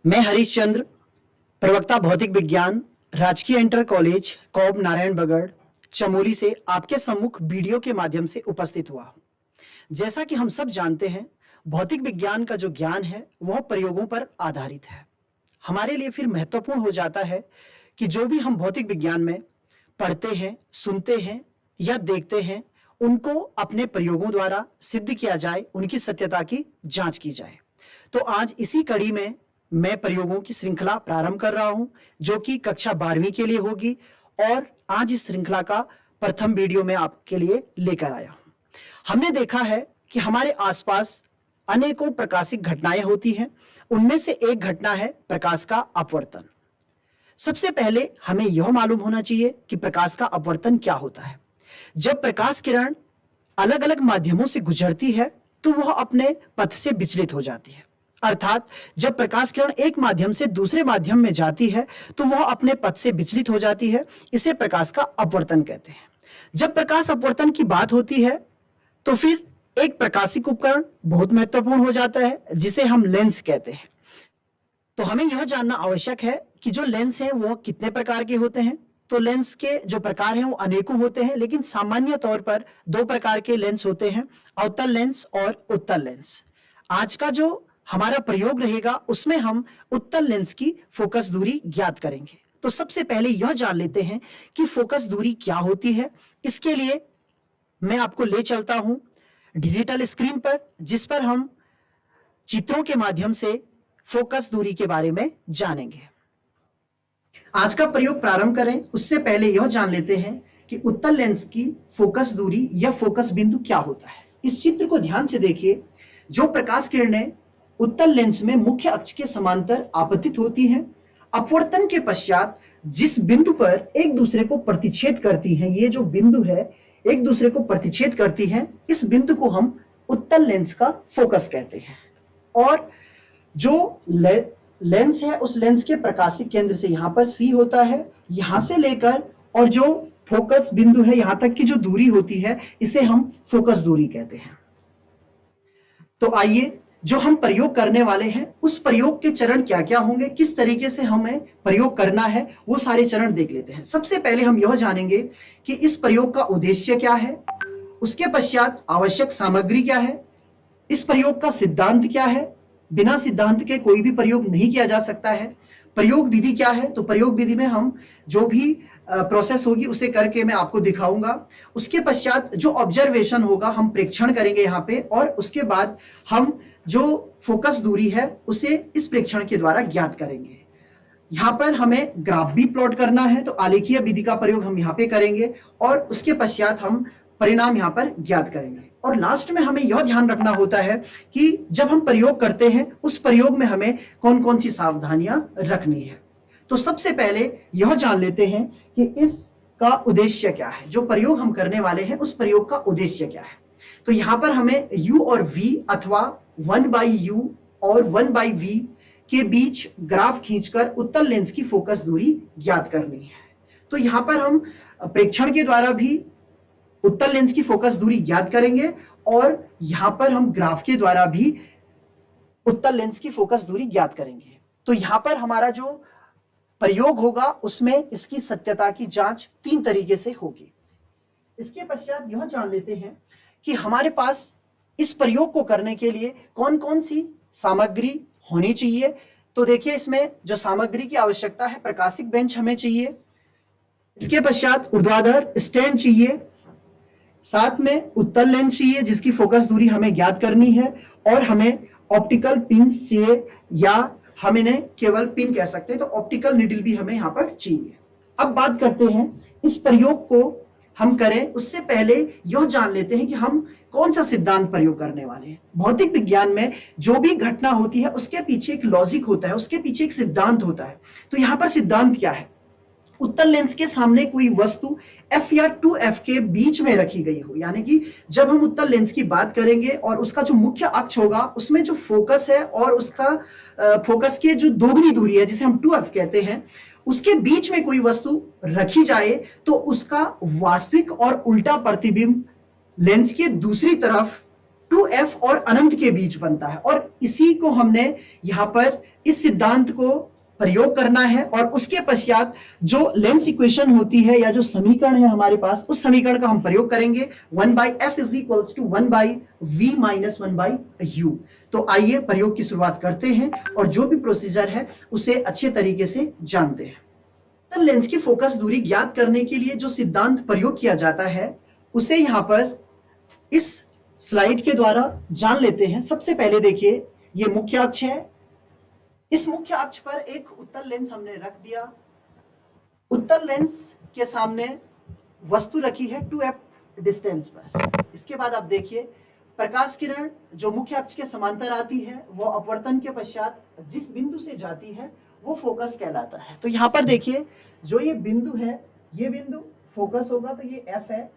मैं हरीश चंद्र, प्रवक्ता भौतिक विज्ञान, राजकीय इंटर कॉलेज कौब नारायणबगड़ चमोली से आपके सम्मुख वीडियो के माध्यम से उपस्थित हुआ हूं। जैसा कि हम सब जानते हैं, भौतिक विज्ञान का जो ज्ञान है वह प्रयोगों पर आधारित है। हमारे लिए फिर महत्वपूर्ण हो जाता है कि जो भी हम भौतिक विज्ञान में पढ़ते हैं, सुनते हैं या देखते हैं, उनको अपने प्रयोगों द्वारा सिद्ध किया जाए, उनकी सत्यता की जांच की जाए। तो आज इसी कड़ी में मैं प्रयोगों की श्रृंखला प्रारंभ कर रहा हूं, जो कि कक्षा 12वीं के लिए होगी। और आज इस श्रृंखला का प्रथम वीडियो मैं आपके लिए लेकर आया हूं। हमने देखा है कि हमारे आसपास अनेकों प्रकाशिक घटनाएं होती हैं। उनमें से एक घटना है प्रकाश का अपवर्तन। सबसे पहले हमें यह मालूम होना चाहिए कि प्रकाश का अपवर्तन क्या होता है। जब प्रकाश किरण अलग अलग माध्यमों से गुजरती है तो वह अपने पथ से विचलित हो जाती है। अर्थात जब प्रकाश किरण एक माध्यम से दूसरे माध्यम में जाती है तो वह अपने पथ से विचलित हो जाती है। इसे प्रकाश का अपवर्तन कहते हैं। जब प्रकाश अपवर्तन की बात होती है तो फिर एक प्रकाशिक उपकरण बहुत महत्वपूर्ण हो जाता है, जिसे हम लेंस कहते हैं। तो हमें यह जानना आवश्यक है कि जो लेंस है वह कितने प्रकार के होते हैं। तो लेंस के जो प्रकार हैं वो अनेकों होते हैं, लेकिन सामान्य तौर पर दो प्रकार के लेंस होते हैं, अवतल लेंस और उत्तल लेंस। आज का जो हमारा प्रयोग रहेगा उसमें हम उत्तल लेंस की फोकस दूरी ज्ञात करेंगे। तो सबसे पहले यह जान लेते हैं कि फोकस दूरी क्या होती है। इसके लिए मैं आपको ले चलता हूं डिजिटल स्क्रीन पर, जिस पर हम चित्रों के माध्यम से फोकस दूरी के बारे में जानेंगे। आज का प्रयोग प्रारंभ करें उससे पहले यह जान लेते हैं कि उत्तल लेंस की फोकस दूरी या फोकस बिंदु क्या होता है। इस चित्र को ध्यान से देखिए। जो प्रकाश किरणें उत्तल लेंस में मुख्य अक्ष के समांतर आपतित होती हैं, अपवर्तन के पश्चात जिस बिंदु पर एक दूसरे को प्रतिच्छेद करती हैं, ये जो बिंदु है एक दूसरे को प्रतिच्छेद करती हैं, इस बिंदु को हम उत्तल लेंस का फोकस कहते हैं। और जो लेंस है उस लेंस के प्रकाशिक केंद्र से यहां पर C होता है, यहां से लेकर और जो फोकस बिंदु है यहां तक की जो दूरी होती है इसे हम फोकस दूरी कहते हैं। तो आइए जो हम प्रयोग करने वाले हैं उस प्रयोग के चरण क्या क्या होंगे, किस तरीके से हमें प्रयोग करना है, वो सारे चरण देख लेते हैं। सबसे पहले हम यह जानेंगे कि इस प्रयोग का उद्देश्य क्या है, उसके पश्चात आवश्यक सामग्री क्या है, इस प्रयोग का सिद्धांत क्या है, बिना सिद्धांत के कोई भी प्रयोग नहीं किया जा सकता है, प्रयोग विधि क्या है। तो प्रयोग विधि में हम जो भी प्रोसेस होगी उसे करके मैं आपको दिखाऊंगा। उसके पश्चात जो ऑब्जर्वेशन होगा हम प्रेक्षण करेंगे यहाँ पे, और उसके बाद हम जो फोकस दूरी है उसे इस प्रेक्षण के द्वारा ज्ञात करेंगे। यहाँ पर हमें ग्राफ भी प्लॉट करना है, तो आलेखीय विधि का प्रयोग हम यहाँ पे करेंगे और उसके पश्चात हम परिणाम यहाँ पर ज्ञात करेंगे। और लास्ट में हमें यह ध्यान रखना होता है कि जब हम प्रयोग करते हैं उस प्रयोग में हमें कौन कौन सी सावधानियां रखनी है। तो सबसे पहले यह जान लेते हैं कि इसका उद्देश्य क्या है, जो प्रयोग हम करने वाले हैं उस प्रयोग का उद्देश्य क्या है। तो यहां पर हमें U और V अथवा 1/U और 1/V के बीच ग्राफ खींचकर उत्तल लेंस की फोकस दूरी ज्ञात करनी है। तो यहां पर हम प्रेक्षण के द्वारा भी उत्तल लेंस की फोकस दूरी ज्ञात करेंगे और यहां पर हम ग्राफ के द्वारा भी उत्तल लेंस की फोकस दूरी ज्ञात करेंगे। तो यहां पर हमारा जो प्रयोग होगा उसमें इसकी सत्यता की जांच 3 तरीके से होगी। इसके पश्चात यह जान लेते हैं कि हमारे पास इस प्रयोग को करने के लिए कौन कौन सी सामग्री होनी चाहिए। तो देखिए, इसमें जो सामग्री की आवश्यकता है, प्रकाशिक बेंच हमें चाहिए, इसके पश्चात ऊर्ध्वाधर स्टैंड चाहिए, साथ में उत्तल लेंस चाहिए जिसकी फोकस दूरी हमें ज्ञात करनी है, और हमें ऑप्टिकल पिंस चाहिए, या हम इन्हें केवल पिन कह सकते हैं, तो ऑप्टिकल निडल भी हमें यहाँ पर चाहिए। अब बात करते हैं इस प्रयोग को हम करें उससे पहले यह जान लेते हैं कि हम कौन सा सिद्धांत प्रयोग करने वाले हैं। भौतिक विज्ञान में जो भी घटना होती है उसके पीछे एक लॉजिक होता है, उसके पीछे एक सिद्धांत होता है। तो यहाँ पर सिद्धांत क्या है, उत्तल लेंस के सामने कोई वस्तु F या 2F के बीच में रखी गई हो, यानी कि जब हम उत्तल लेंस की बात करेंगे और उसका जो मुख्य अक्ष होगा उसमें जो फोकस है और उसका फोकस की जो दोगुनी दूरी है जिसे हम 2F कहते हैं, उसके बीच में कोई वस्तु रखी जाए तो उसका वास्तविक और उल्टा प्रतिबिंब लेंस के दूसरी तरफ 2f और अनंत के बीच बनता है, और इसी को हमने यहां पर इस सिद्धांत को प्रयोग करना है। और उसके पश्चात जो लेंस इक्वेशन होती है या जो समीकरण है हमारे पास, उस समीकरण का हम प्रयोग करेंगे 1/f is equals to 1/v minus 1/u। तो आइए प्रयोग की शुरुआत करते हैं और जो भी प्रोसीजर है उसे अच्छे तरीके से जानते हैं। तो लेंस की फोकस दूरी ज्ञात करने के लिए जो सिद्धांत प्रयोग किया जाता है उसे यहां पर इस स्लाइड के द्वारा जान लेते हैं। सबसे पहले देखिए, ये मुख्य अक्ष है। इस मुख्य अक्ष पर एक उत्तल लेंस हमने रख दिया। उत्तल लेंस के सामने वस्तु रखी है 2f डिस्टेंस पर। इसके बाद आप देखिए, प्रकाश किरण जो मुख्य अक्ष के समांतर आती है वो अपवर्तन के पश्चात जिस बिंदु से जाती है वो फोकस कहलाता है। तो यहां पर देखिए, जो ये बिंदु है, ये बिंदु फोकस होगा, तो ये f है।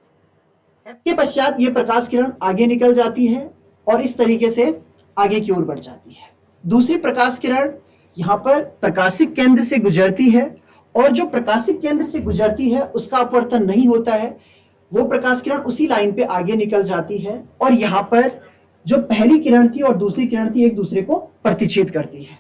f के पश्चात ये प्रकाश किरण आगे निकल जाती है और इस तरीके से आगे की ओर बढ़ जाती है। दूसरी प्रकाश किरण यहां पर प्रकाशिक केंद्र से गुजरती है, और जो प्रकाशिक केंद्र से गुजरती है उसका अपवर्तन नहीं होता है, वो प्रकाश किरण उसी लाइन पे आगे निकल जाती है, और यहां पर जो पहली किरण थी और दूसरी किरण थी एक दूसरे को प्रतिच्छेद करती है।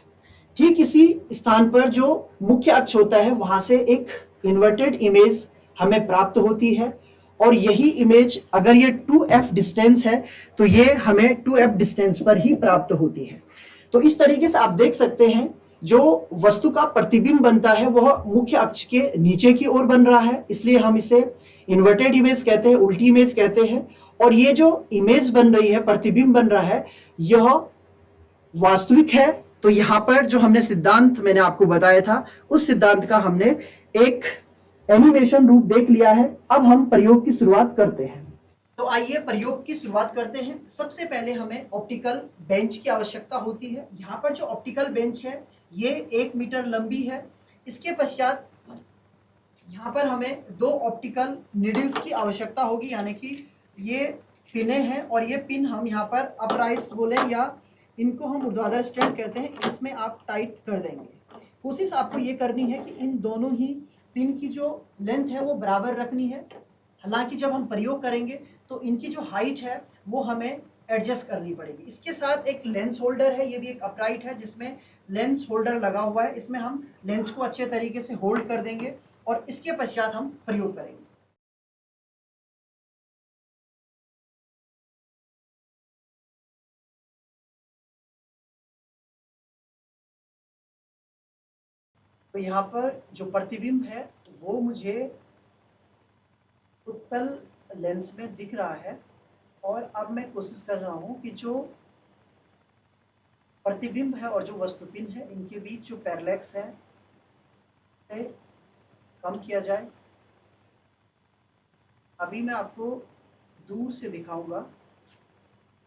ठीक इसी स्थान पर जो मुख्य अक्ष होता है वहां से एक इन्वर्टेड इमेज हमें प्राप्त होती है, और यही इमेज अगर ये 2f डिस्टेंस है तो ये हमें 2f डिस्टेंस पर ही प्राप्त होती है। तो इस तरीके से आप देख सकते हैं, जो वस्तु का प्रतिबिंब बनता है वह मुख्य अक्ष के नीचे की ओर बन रहा है, इसलिए हम इसे इन्वर्टेड इमेज कहते हैं, उल्टी इमेज कहते हैं। और ये जो इमेज बन रही है, प्रतिबिंब बन रहा है, यह वास्तविक है। तो यहां पर जो हमने सिद्धांत मैंने आपको बताया था, उस सिद्धांत का हमने एक एनिमेशन रूप देख लिया है। अब हम प्रयोग की शुरुआत करते हैं। तो आइए प्रयोग की शुरुआत करते हैं। सबसे पहले हमें ऑप्टिकल बेंच की आवश्यकता होती है। यहाँ पर जो ऑप्टिकल बेंच है ये 1 मीटर लंबी है। इसके पश्चात यहाँ पर हमें 2 ऑप्टिकल नीडल्स की आवश्यकता होगी, यानी कि ये पिने हैं, और ये पिन हम यहाँ पर अपराइट्स बोले या इनको हम ऊर्ध्वाधर स्टैंड कहते हैं, इसमें आप टाइट कर देंगे। कोशिश आपको ये करनी है कि इन दोनों ही पिन की जो लेंथ है वो बराबर रखनी है। हालांकि जब हम प्रयोग करेंगे तो इनकी जो हाइट है वो हमें एडजस्ट करनी पड़ेगी। इसके साथ एक लेंस होल्डर है, ये भी एक अपराइट है जिसमें लेंस होल्डर लगा हुआ है। इसमें हम लेंस को अच्छे तरीके से होल्ड कर देंगे और इसके पश्चात हम प्रयोग करेंगे। तो यहाँ पर जो प्रतिबिंब है वो मुझे उत्तल लेंस में दिख रहा है, और अब मैं कोशिश कर रहा हूँ कि जो प्रतिबिंब है और जो वस्तुपिंड है इनके बीच जो पैरेलैक्स है उसे कम किया जाए। अभी मैं आपको दूर से दिखाऊंगा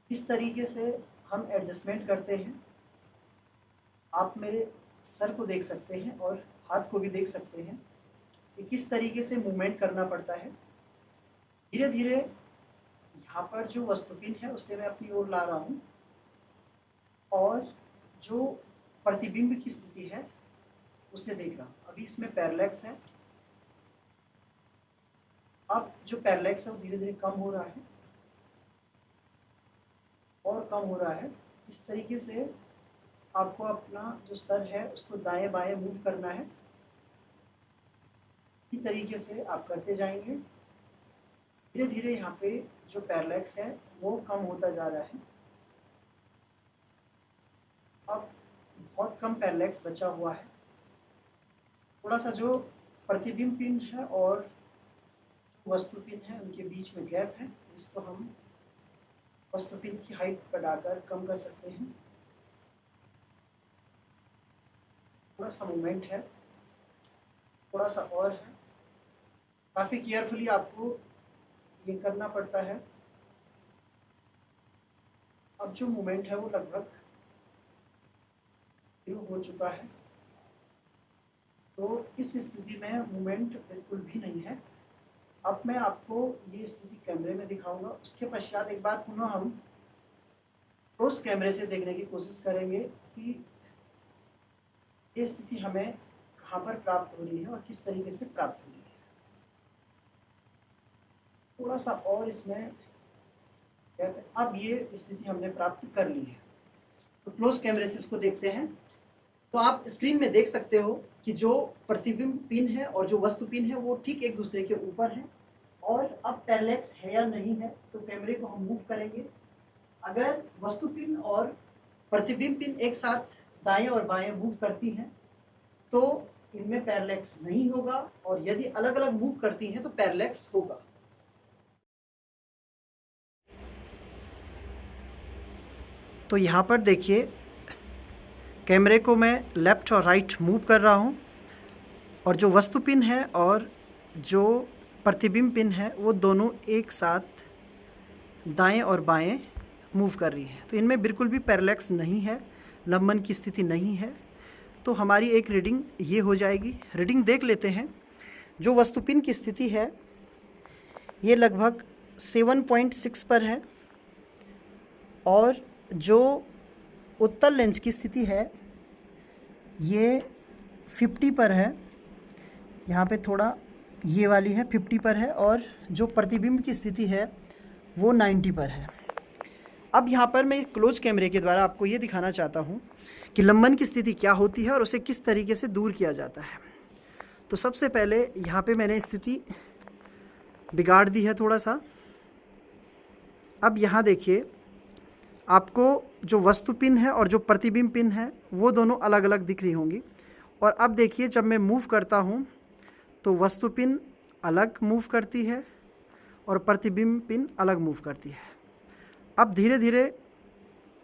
इस तरीके से हम एडजस्टमेंट करते हैं। आप मेरे सर को देख सकते हैं और हाथ को भी देख सकते हैं कि किस तरीके से मूवमेंट करना पड़ता है। धीरे धीरे यहाँ पर जो वस्तुपिंड है उसे मैं अपनी ओर ला रहा हूँ, और जो प्रतिबिंब की स्थिति है उसे देख रहा हूँ। अभी इसमें पैरेलैक्स है। अब जो पैरेलैक्स है वो धीरे धीरे कम हो रहा है और कम हो रहा है। इस तरीके से आपको अपना जो सर है उसको दाएं बाएं मूव करना है। इसी तरीके से आप करते जाएंगे। धीरे धीरे यहाँ पे जो पैरेलैक्स है वो कम होता जा रहा है। अब बहुत कम पैरेलैक्स बचा हुआ है। थोड़ा सा जो प्रतिबिंब पिन है और वस्तु पिन है उनके बीच में गैप है, इसको हम वस्तु पिन की हाइट बढ़ाकर कम कर सकते हैं। थोड़ा सा मूवमेंट है, थोड़ा सा और है। काफ़ी केयरफुली आपको ये करना पड़ता है। अब जो मूवमेंट है वो लगभग शुरू हो चुका है, तो इस स्थिति में मूवमेंट बिल्कुल भी नहीं है। अब मैं आपको ये स्थिति कैमरे में दिखाऊंगा। उसके पश्चात एक बार पुनः हम क्लोज कैमरे से देखने की कोशिश करेंगे कि ये स्थिति हमें कहाँ पर प्राप्त हो रही है और किस तरीके से प्राप्त हो रही है। थोड़ा सा और इसमें अब ये स्थिति हमने प्राप्त कर ली है। तो क्लोज कैमरे से इसको देखते हैं। तो आप स्क्रीन में देख सकते हो कि जो प्रतिबिंब पिन है और जो वस्तु पिन है वो ठीक एक दूसरे के ऊपर है। और अब पैरेलैक्स है या नहीं है, तो कैमरे को हम मूव करेंगे। अगर वस्तु पिन और प्रतिबिंब पिन एक साथ दाएं और बाएं मूव करती हैं तो इनमें पैरेलैक्स नहीं होगा, और यदि अलग अलग मूव करती हैं तो पैरेलैक्स होगा। तो यहाँ पर देखिए, कैमरे को मैं लेफ़्ट और राइट मूव कर रहा हूँ, और जो वस्तु पिन है और जो प्रतिबिंब पिन है वो दोनों एक साथ दाएं और बाएं मूव कर रही है। तो इनमें बिल्कुल भी पैरेलैक्स नहीं है, लंबन की स्थिति नहीं है। तो हमारी एक रीडिंग ये हो जाएगी। रीडिंग देख लेते हैं। जो वस्तु पिन की स्थिति है ये लगभग 7.6 पर है, और जो उत्तल लेंस की स्थिति है ये 50 पर है। यहाँ पे थोड़ा ये वाली है 50 पर है, और जो प्रतिबिंब की स्थिति है वो 90 पर है। अब यहाँ पर मैं क्लोज कैमरे के द्वारा आपको ये दिखाना चाहता हूँ कि लंबन की स्थिति क्या होती है और उसे किस तरीके से दूर किया जाता है। तो सबसे पहले यहाँ पे मैंने स्थिति बिगाड़ दी है थोड़ा सा। अब यहाँ देखिए, आपको जो वस्तु पिन है और जो प्रतिबिंब पिन है वो दोनों अलग अलग दिख रही होंगी। और अब देखिए, जब मैं मूव करता हूँ तो वस्तु पिन अलग मूव करती है और प्रतिबिंब पिन अलग मूव करती है। अब धीरे धीरे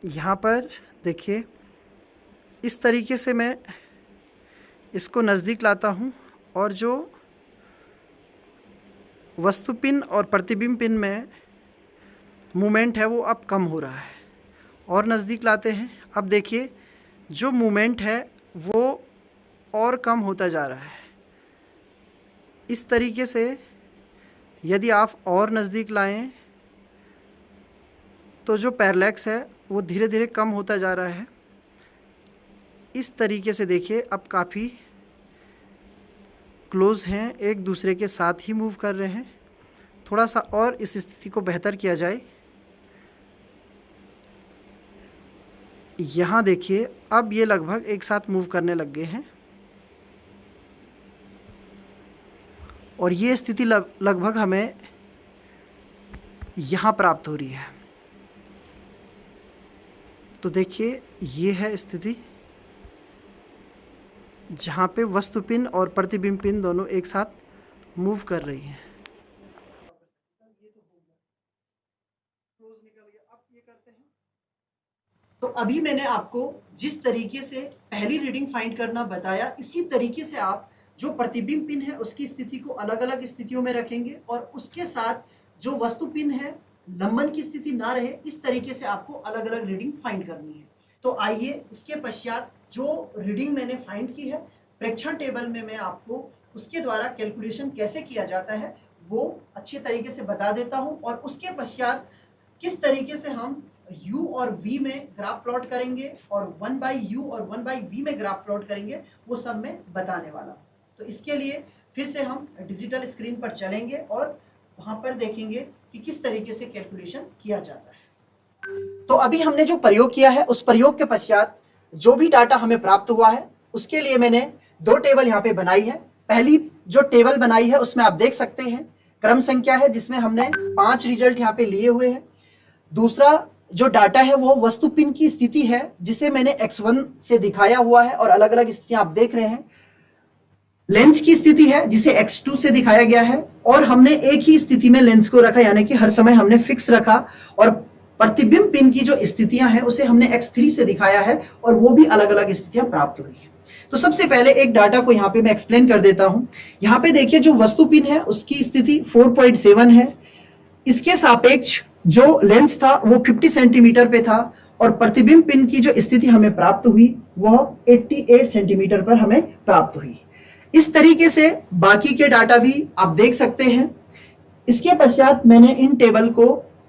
यहाँ पर देखिए, इस तरीके से मैं इसको नज़दीक लाता हूँ, और जो वस्तु पिन और प्रतिबिंब पिन में मूवमेंट है वो अब कम हो रहा है। और नज़दीक लाते हैं। अब देखिए, जो मूवमेंट है वो और कम होता जा रहा है। इस तरीके से यदि आप और नज़दीक लाएं तो जो पैरेलैक्स है वो धीरे धीरे कम होता जा रहा है। इस तरीके से देखिए, अब काफ़ी क्लोज हैं, एक दूसरे के साथ ही मूव कर रहे हैं। थोड़ा सा और इस स्थिति को बेहतर किया जाए। यहाँ देखिए, अब ये लगभग एक साथ मूव करने लग गए हैं, और ये स्थिति लगभग हमें यहाँ प्राप्त हो रही है। तो देखिए, ये है स्थिति जहाँ पे वस्तु पिन और प्रतिबिंब पिन दोनों एक साथ मूव कर रही हैं। तो अभी मैंने आपको जिस तरीके से पहली रीडिंग फाइंड करना बताया, इसी तरीके से आप जो प्रतिबिंब पिन है उसकी स्थिति को अलग अलग स्थितियों में रखेंगे, और उसके साथ जो वस्तु पिन है लंबन की स्थिति ना रहे, इस तरीके से आपको अलग अलग रीडिंग फाइंड करनी है। तो आइए, इसके पश्चात जो रीडिंग मैंने फाइंड की है प्रेक्षण टेबल में मैं आपको उसके द्वारा कैलकुलेशन कैसे किया जाता है वो अच्छे तरीके से बता देता हूँ, और उसके पश्चात किस तरीके से हम u और v में ग्राफ प्लॉट करेंगे और 1/u और 1/v में ग्राफ प्लॉट करेंगे, वो सब मैं बताने वाला हूँ। तो इसके लिए फिर से हम डिजिटल स्क्रीन पर चलेंगे और वहाँ पर देखेंगे कि किस तरीके से कैलकुलेशन किया जाता है। तो अभी हमने जो प्रयोग किया है उस प्रयोग के पश्चात जो भी डाटा हमें प्राप्त हुआ है उसके लिए मैंने दो टेबल यहाँ पे बनाई है। पहली जो टेबल बनाई है उसमें आप देख सकते हैं क्रम संख्या है, जिसमें हमने 5 रिजल्ट यहाँ पे लिए हुए हैं। दूसरा जो डाटा है वो वस्तु पिन की स्थिति है, जिसे मैंने x1 से दिखाया हुआ है और अलग अलग स्थितियां आप देख रहे हैं। लेंस की स्थिति है जिसे x2 से दिखाया गया है, और हमने एक ही स्थिति में लेंस को रखा, यानी कि हर समय हमने फिक्स रखा। और प्रतिबिंब पिन की जो स्थितियां हैं उसे हमने x3 से दिखाया है, और वो भी अलग अलग स्थितियां प्राप्त हुई हैं। तो सबसे पहले एक डाटा को यहाँ पे मैं एक्सप्लेन कर देता हूं। यहाँ पे देखिए, जो वस्तु पिन है उसकी स्थिति 4.7 है। इसके सापेक्ष जो लेंस था वो 50 सेंटीमीटर पे था, और प्रतिबिंब पिन की जो स्थिति हमें प्राप्त हुई वह 88 सेंटीमीटर पर हमें प्राप्त हुई। इस तरीके से बाकी के डाटा भी आप देख सकते हैं। इसके पश्चात मैंने इन टेबल को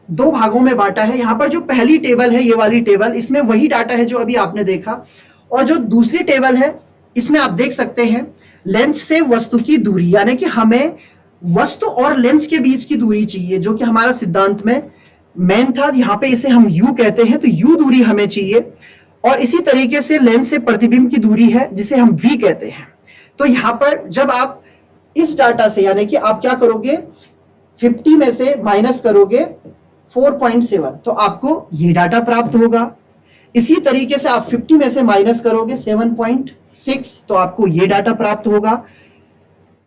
दो भागों में बांटा है। यहाँ पर जो पहली टेबल है, ये वाली टेबल, इसमें वही डाटा है जो अभी आपने देखा, और जो दूसरी टेबल है इसमें आप देख सकते हैं लेंस से वस्तु की दूरी, यानी कि हमें वस्तु और लेंस के बीच की दूरी चाहिए, जो कि हमारा सिद्धांत में मेन था, यहाँ पे इसे हम u कहते हैं, तो u दूरी हमें चाहिए। और इसी तरीके से लेंस से प्रतिबिंब की दूरी है जिसे हम v कहते हैं। तो यहाँ पर जब आप इस डाटा से, यानी कि आप क्या करोगे, 50 में से माइनस करोगे 4.7, तो आपको ये डाटा प्राप्त होगा। इसी तरीके से आप 50 में से माइनस करोगे 7.6, तो आपको ये डाटा प्राप्त होगा।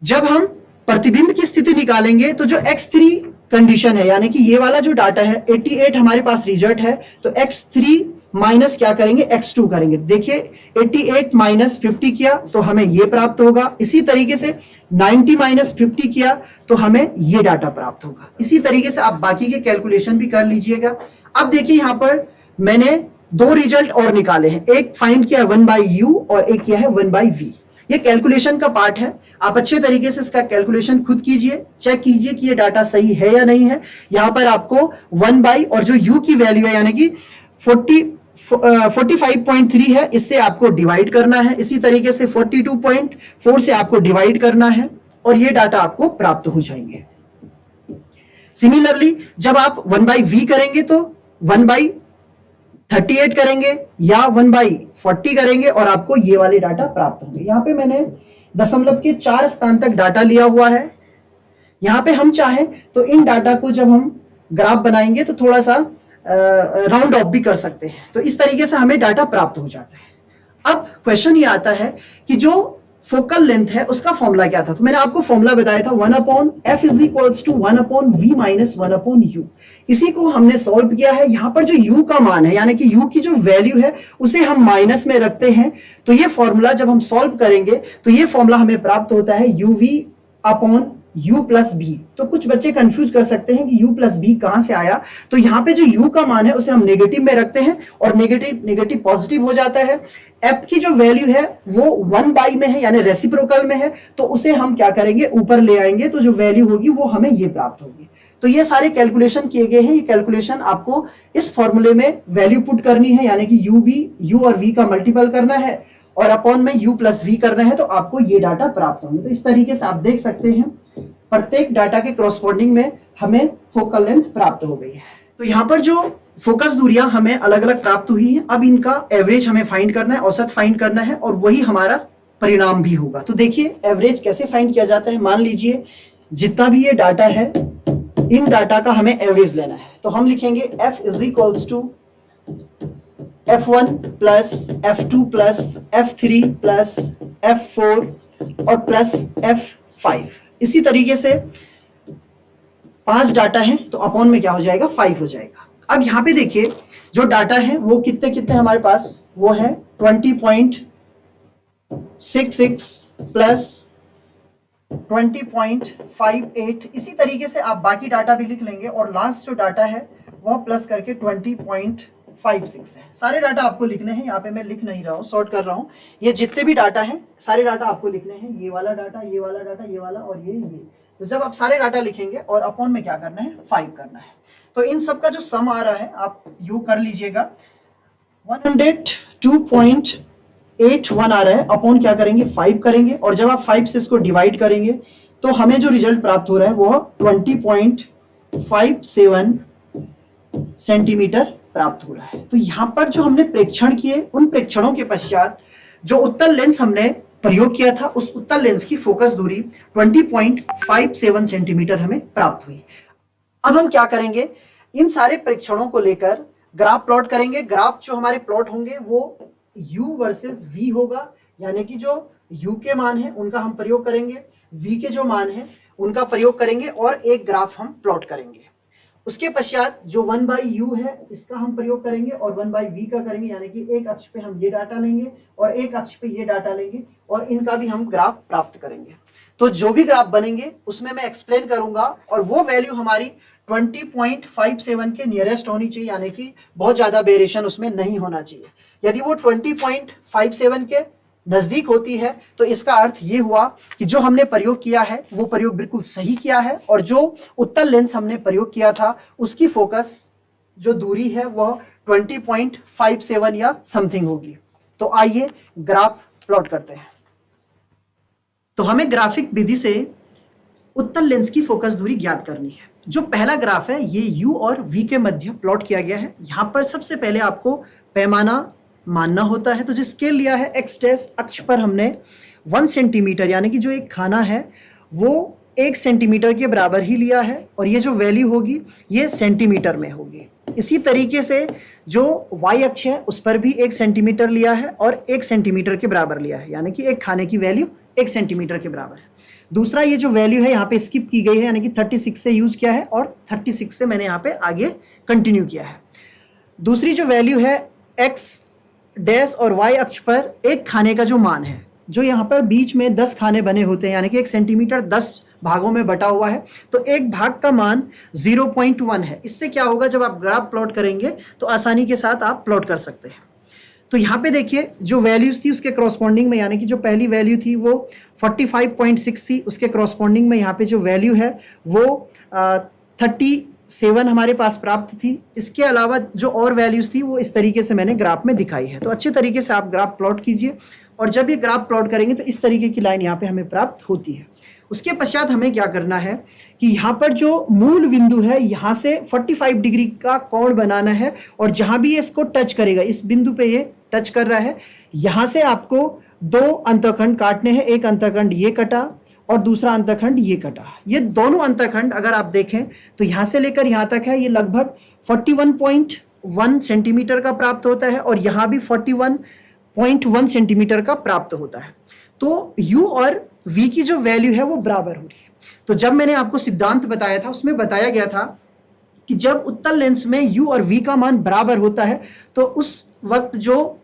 जब हम प्रतिबिंब की स्थिति निकालेंगे तो जो x3 कंडीशन है, यानी कि ये वाला जो डाटा है 88 हमारे पास रिजल्ट है, तो x3 माइनस क्या करेंगे, x2 करेंगे। देखिए 88 माइनस 50 किया तो हमें ये प्राप्त होगा। इसी तरीके से 90 माइनस 50 किया तो हमें ये डाटा प्राप्त होगा। इसी तरीके से आप बाकी के कैलकुलेशन भी कर लीजिएगा। अब देखिए यहाँ पर मैंने दो रिजल्ट और निकाले हैं, एक फाइंड किया 1/u और एक किया है 1/v। ये कैलकुलेशन का पार्ट है, आप अच्छे तरीके से इसका कैलकुलेशन खुद कीजिए, चेक कीजिए कि ये डाटा सही है या नहीं है। यहां पर आपको 1/, और जो u की वैल्यू है यानी कि 45.3 है, इससे आपको डिवाइड करना है। इसी तरीके से 42.4 से आपको डिवाइड करना है और ये डाटा आपको प्राप्त हो जाएंगे। सिमिलरली जब आप 1/v करेंगे तो 1/38 करेंगे या 1/40 करेंगे और आपको ये वाले डाटा प्राप्त होंगे। यहां पे मैंने दशमलव के 4 स्थान तक डाटा लिया हुआ है। यहां पे हम चाहें तो इन डाटा को जब हम ग्राफ बनाएंगे तो थोड़ा सा राउंड ऑफ भी कर सकते हैं, तो इस तरीके से हमें डाटा प्राप्त हो जाता है। अब क्वेश्चन ये आता है कि जो फोकल लेंथ है उसका फॉर्मूला क्या था। तो मैंने आपको फॉर्मूला बताया था 1/f is equals to 1/v minus 1/u। इसी को हमने सॉल्व किया है। यहां पर जो u का मान है, यानी कि u की जो वैल्यू है उसे हम माइनस में रखते हैं, तो ये फॉर्मूला जब हम सॉल्व करेंगे तो ये फॉर्मूला हमें प्राप्त होता है uv/u प्लस b। तो कुछ बच्चे कंफ्यूज कर सकते हैं कि u प्लस b कहां से आया। तो यहाँ पे जो u का मान है उसे हम नेगेटिव में रखते हैं और नेगेटिव पॉजिटिव हो जाता है। f की जो वैल्यू है वो 1/, में है यानी रेसिप्रोकल में है, तो उसे हम क्या करेंगे, ऊपर ले आएंगे, तो जो वैल्यू होगी वो हमें ये प्राप्त होगी। तो ये सारे कैलकुलेशन किए गए हैं। ये कैलकुलेशन आपको इस फॉर्मूले में वैल्यू पुट करनी है, यानी कि u और v का मल्टीपल करना है और अपॉन में u प्लस v करना है, तो आपको ये डाटा प्राप्त होंगे। तो इस तरीके से आप देख सकते हैं प्रत्येक डाटा के क्रॉसपोंडिंग में हमें फोकल लेंथ प्राप्त हो गई है। तो यहाँ पर जो फोकस दूरियां हमें अलग अलग प्राप्त हुई हैं, अब इनका एवरेज हमें फाइंड करना है, औसत फाइंड करना है, और वही हमारा परिणाम भी होगा। तो देखिए एवरेज कैसे फाइंड किया जाता है। मान लीजिए जितना भी ये डाटा है, इन डाटा का हमें एवरेज लेना है, तो हम लिखेंगे f is equals to f1 plus f2 plus f3 plus f4 और प्लस f5। इसी तरीके से 5 डाटा है तो अपॉन में क्या हो जाएगा, 5 हो जाएगा। अब यहाँ पे देखिए जो डाटा है वो कितने कितने हमारे पास, वो है 20.66 प्लस 20.58। इसी तरीके से आप बाकी डाटा भी लिख लेंगे और लास्ट जो डाटा है वो प्लस करके 20.56 है। सारे डाटा आपको लिखने हैं, यहाँ पे मैं लिख नहीं रहा हूँ, सॉर्ट कर रहा हूँ। ये जितने भी डाटा हैं सारे डाटा आपको लिखने हैं, ये वाला डाटा, ये वाला डाटा, ये वाला और ये। तो जब आप सारे डाटा लिखेंगे और अपॉन में क्या करना है, 5 करना है। तो इन सब का जो सम आ रहा है आप यू कर लीजिएगा, 102.81 आ रहा है, अपॉन क्या करेंगे, 5 करेंगे, और जब आप 5 से इसको डिवाइड करेंगे तो हमें जो रिजल्ट प्राप्त हो रहा है वो 20.57 सेंटीमीटर प्राप्त हो रहा है। तो यहाँ पर जो हमने प्रेक्षण किए, उन प्रेक्षणों के पश्चात जो उत्तल लेंस हमने प्रयोग किया था, उस उत्तल लेंस की फोकस दूरी 20.57 सेंटीमीटर हमें प्राप्त हुई। अब हम क्या करेंगे, इन सारे प्रेक्षणों को लेकर ग्राफ प्लॉट करेंगे। ग्राफ जो हमारे प्लॉट होंगे वो u वर्सेस v होगा, यानी कि जो u के मान है उनका हम प्रयोग करेंगे, v के जो मान है उनका प्रयोग करेंगे और एक ग्राफ हम प्लॉट करेंगे। उसके पश्चात जो 1/u है इसका हम प्रयोग करेंगे और 1/v का करेंगे, यानी कि एक अक्ष पे हम ये डाटा लेंगे और एक अक्ष पे ये डाटा लेंगे और इनका भी हम ग्राफ प्राप्त करेंगे। तो जो भी ग्राफ बनेंगे उसमें मैं एक्सप्लेन करूंगा और वो वैल्यू हमारी 20.57 के नियरेस्ट होनी चाहिए, यानी कि बहुत ज्यादा वेरिएशन उसमें नहीं होना चाहिए। यदि वो 20.57 के नजदीक होती है तो इसका अर्थ ये हुआ कि जो हमने प्रयोग किया है वो प्रयोग बिल्कुल सही किया है और जो उत्तल लेंस हमने प्रयोग किया था उसकी फोकस जो दूरी है वह 20.57 या समथिंग होगी। तो आइए ग्राफ प्लॉट करते हैं। तो हमें ग्राफिक विधि से उत्तल लेंस की फोकस दूरी ज्ञात करनी है। जो पहला ग्राफ है ये u और v के मध्य प्लॉट किया गया है। यहाँ पर सबसे पहले आपको पैमाना मानना होता है। तो जो स्केल लिया है x डैश अक्ष पर हमने 1 सेंटीमीटर यानी कि जो एक खाना है वो 1 सेंटीमीटर के बराबर ही लिया है और ये जो वैल्यू होगी ये सेंटीमीटर में होगी। इसी तरीके से जो y अक्ष है उस पर भी 1 सेंटीमीटर लिया है और 1 सेंटीमीटर के बराबर लिया है, यानी कि एक खाने की वैल्यू 1 सेंटीमीटर के बराबर है। दूसरा ये जो वैल्यू है यहाँ पे स्किप की गई है, यानी कि 36 से यूज किया है और 36 से मैंने यहाँ पे आगे कंटिन्यू किया है। दूसरी जो वैल्यू है x डैश और y अक्ष पर एक खाने का जो मान है, जो यहाँ पर बीच में 10 खाने बने होते हैं, यानी कि 1 सेंटीमीटर 10 भागों में बटा हुआ है, तो एक भाग का मान 0.1 है। इससे क्या होगा, जब आप ग्राफ प्लॉट करेंगे तो आसानी के साथ आप प्लॉट कर सकते हैं। तो यहाँ पे देखिए जो वैल्यूज थी उसके करस्पॉन्डिंग में, यानी कि जो पहली वैल्यू थी वो 45.6 थी, उसके करस्पॉन्डिंग में यहाँ पे जो वैल्यू है वो 37 हमारे पास प्राप्त थी। इसके अलावा जो और वैल्यूज थी वो इस तरीके से मैंने ग्राफ में दिखाई है। तो अच्छे तरीके से आप ग्राफ प्लॉट कीजिए और जब ये ग्राफ प्लॉट करेंगे तो इस तरीके की लाइन यहाँ पे हमें प्राप्त होती है। उसके पश्चात हमें क्या करना है कि यहाँ पर जो मूल बिंदु है यहाँ से 45 डिग्री का कोण बनाना है और जहाँ भी इसको टच करेगा, इस बिंदु पे ये टच कर रहा है, यहाँ से आपको 2 अंतःखंड काटने हैं। एक अंतःखंड ये कटा और दूसरा अंतःखंड ये कटा। ये दोनों अंतःखंड अगर आप देखें तो यहाँ से लेकर यहाँ तक है, ये लगभग 41.1 सेंटीमीटर का प्राप्त होता है और यहाँ भी 41.1 सेंटीमीटर का प्राप्त होता है। तो u और v की जो वैल्यू है वो बराबर हो रही है। तो जब मैंने आपको सिद्धांत बताया था उसमें बताया गया था कि जब उत्तल लेंस में u और v का मान बराबर होता है तो उस वक्त जो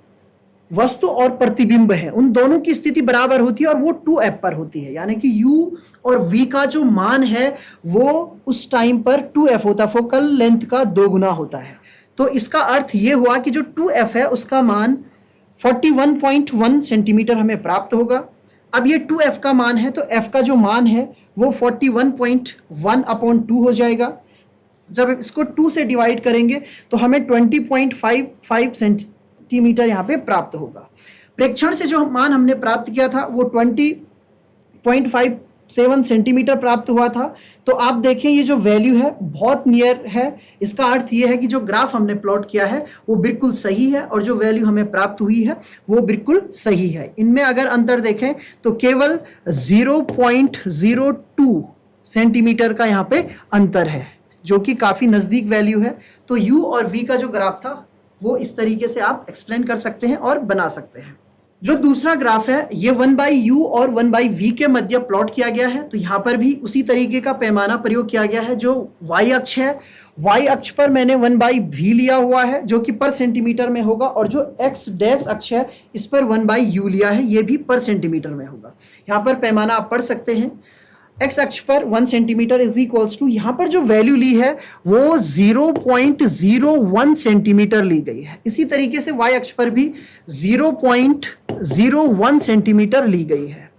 वस्तु और प्रतिबिंब है उन दोनों की स्थिति बराबर होती है और वो 2f पर होती है, यानी कि u और v का जो मान है वो उस टाइम पर 2f होता है, फोकल लेंथ का 2 गुना होता है। तो इसका अर्थ ये हुआ कि जो 2f है उसका मान 41.1 सेंटीमीटर हमें प्राप्त होगा। अब ये 2f का मान है तो f का जो मान है वो 41.1/2 हो जाएगा। जब इसको 2 से डिवाइड करेंगे तो हमें 20.55 सेंटीमीटर यहाँ पे प्राप्त होगा। प्रेक्षण से जो मान हमने प्राप्त किया था वो 20.57 सेंटीमीटर प्राप्त हुआ था। तो आप देखें ये जो वैल्यू है बहुत नियर है। इसका अर्थ ये है कि जो ग्राफ हमने प्लॉट किया है वो बिल्कुल सही है और जो वैल्यू हमें प्राप्त हुई है वो बिल्कुल सही है। इनमें अगर अंतर देखें तो केवल 0.02 सेंटीमीटर का यहाँ पे अंतर है, जो कि काफ़ी नज़दीक वैल्यू है। तो u और v का जो ग्राफ था वो इस तरीके से आप एक्सप्लेन कर सकते हैं और बना सकते हैं। जो दूसरा ग्राफ है ये 1/u और 1/v के मध्य प्लॉट किया गया है। तो यहाँ पर भी उसी तरीके का पैमाना प्रयोग किया गया है। जो y अक्ष है, y अक्ष पर मैंने 1/v लिया हुआ है जो कि पर सेंटीमीटर में होगा और जो x डैश अक्ष है इस पर 1/u लिया है, ये भी पर सेंटीमीटर में होगा। यहाँ पर पैमाना आप पढ़ सकते हैं। x अक्ष पर 1 सेंटीमीटर इज इक्वल्स टू, यहाँ पर जो वैल्यू ली है वो 0.01 सेंटीमीटर ली गई है। इसी तरीके से y अक्ष पर भी 0.01 सेंटीमीटर ली गई है।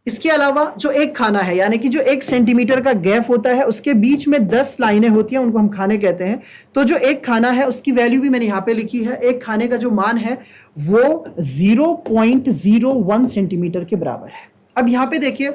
इसके अलावा जो एक खाना है, यानी कि जो 1 सेंटीमीटर का गैप होता है उसके बीच में 10 लाइनें होती हैं, उनको हम खाने कहते हैं। तो जो एक खाना है उसकी वैल्यू भी मैंने यहाँ पे लिखी है। एक खाने का जो मान है वो 0.01 सेंटीमीटर के बराबर है। अब यहाँ पे देखिए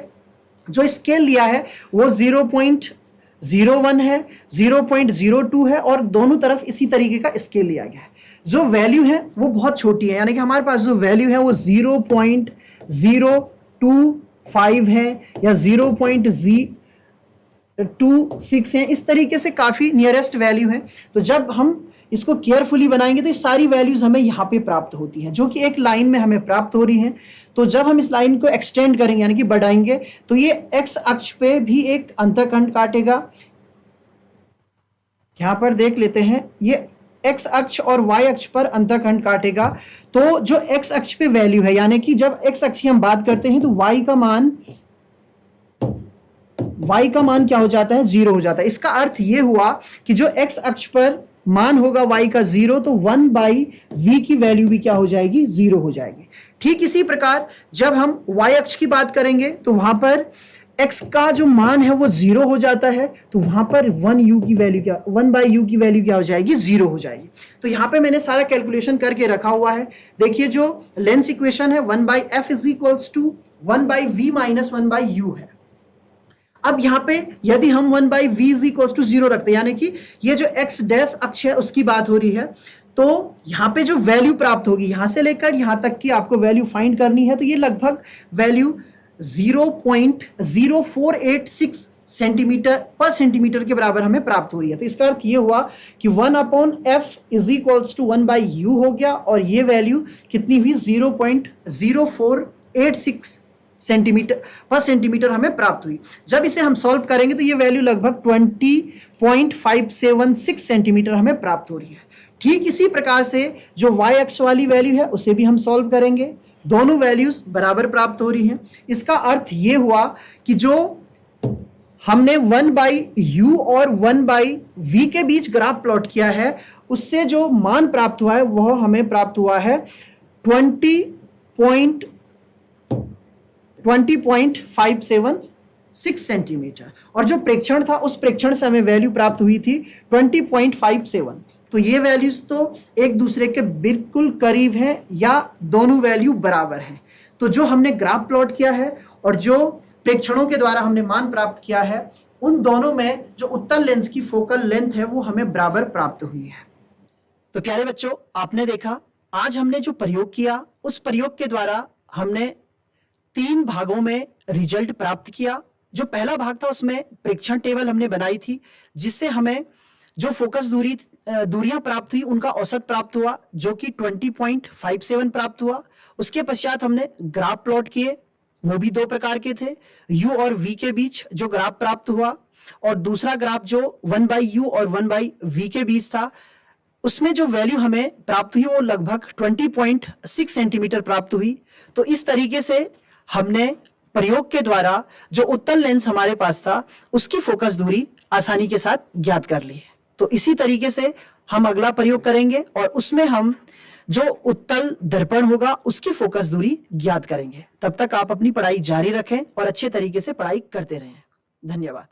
जो स्केल लिया है वो 0.01 है, 0.02 है और दोनों तरफ इसी तरीके का स्केल लिया गया है। जो वैल्यू है वो बहुत छोटी है, यानी कि हमारे पास जो वैल्यू है वो 0.025 है या 0.026 है। इस तरीके से काफ़ी नियरेस्ट वैल्यू है। तो जब हम इसको केयरफुली बनाएंगे तो ये सारी वैल्यूज हमें यहाँ पे प्राप्त होती हैं, जो कि एक लाइन में हमें प्राप्त हो रही हैं। तो जब हम इस लाइन को एक्सटेंड करेंगे यानी कि बढ़ाएंगे तो ये x अक्ष पे भी एक अंतःखंड काटेगा। यहाँ पर देख लेते हैं, ये x अक्ष और y अक्ष पर अंतःखंड काटेगा। तो जो x अक्ष पे वैल्यू है, यानी कि जब x अक्ष की हम बात करते हैं तो y का मान क्या हो जाता है, 0 हो जाता है। इसका अर्थ ये हुआ कि जो x अक्ष पर मान होगा y का 0 तो 1/v की वैल्यू भी क्या हो जाएगी, 0 हो जाएगी। ठीक इसी प्रकार जब हम y अक्ष की बात करेंगे तो वहां पर x का जो मान है वो 0 हो जाता है। तो वहां पर 1/u की वैल्यू क्या हो जाएगी, 0 हो जाएगी। तो यहाँ पे मैंने सारा कैलकुलेशन करके रखा हुआ है। देखिए जो लेंस इक्वेशन है 1/f is equals to 1/v minus 1/u है। अब यहाँ पे यदि हम 1/v इज इक्वल टू 0 रखते हैं, यानी कि ये जो x डैश अक्ष है उसकी बात हो रही है, तो यहाँ पे जो वैल्यू प्राप्त होगी यहां से लेकर यहां तक की आपको वैल्यू फाइंड करनी है, तो ये लगभग वैल्यू 0.0486 सेंटीमीटर पर सेंटीमीटर के बराबर हमें प्राप्त हो रही है। तो इसका अर्थ ये हुआ कि 1/f is equals to 1/u हो गया, और ये वैल्यू कितनी हुई 0.0486 सेंटीमीटर पर सेंटीमीटर हमें प्राप्त हुई। जब इसे हम सॉल्व करेंगे तो ये वैल्यू लगभग 20.576 सेंटीमीटर हमें प्राप्त हो रही है। ठीक इसी प्रकार से जो y अक्ष वाली वैल्यू है उसे भी हम सॉल्व करेंगे, दोनों वैल्यूज बराबर प्राप्त हो रही हैं। इसका अर्थ ये हुआ कि जो हमने 1/u और 1/v के बीच ग्राफ प्लॉट किया है उससे जो मान प्राप्त हुआ है वह हमें प्राप्त हुआ है 20.576 सेंटीमीटर, और जो प्रेक्षण था उस प्रेक्षण से हमें वैल्यू प्राप्त हुई थी 20.57। तो ये वैल्यूज तो एक दूसरे के बिल्कुल करीब हैं या दोनों वैल्यू बराबर हैं। तो जो हमने ग्राफ प्लॉट किया है और जो प्रेक्षणों के द्वारा हमने मान प्राप्त किया है उन दोनों में जो उत्तल लेंस की फोकल लेंथ है वो हमें बराबर प्राप्त हुई है। तो प्यारे बच्चों, आपने देखा आज हमने जो प्रयोग किया उस प्रयोग के द्वारा हमने 3 भागों में रिजल्ट प्राप्त किया। जो पहला भाग था उसमें प्रेक्षण टेबल हमने बनाई थी जिससे हमें जो फोकस दूरियां प्राप्त हुई उनका औसत प्राप्त हुआ जो कि 20.57 प्राप्त हुआ। उसके पश्चात हमने ग्राफ प्लॉट किए, वो भी 2 प्रकार के थे, u और v के बीच जो ग्राफ प्राप्त हुआ, और दूसरा ग्राफ जो 1/u और 1/v के बीच था उसमें जो वैल्यू हमें प्राप्त हुई वो लगभग 20.6 सेंटीमीटर प्राप्त हुई। तो इस तरीके से हमने प्रयोग के द्वारा जो उत्तल लेंस हमारे पास था उसकी फोकस दूरी आसानी के साथ ज्ञात कर ली। तो इसी तरीके से हम अगला प्रयोग करेंगे और उसमें हम जो उत्तल दर्पण होगा उसकी फोकस दूरी ज्ञात करेंगे। तब तक आप अपनी पढ़ाई जारी रखें और अच्छे तरीके से पढ़ाई करते रहें। धन्यवाद।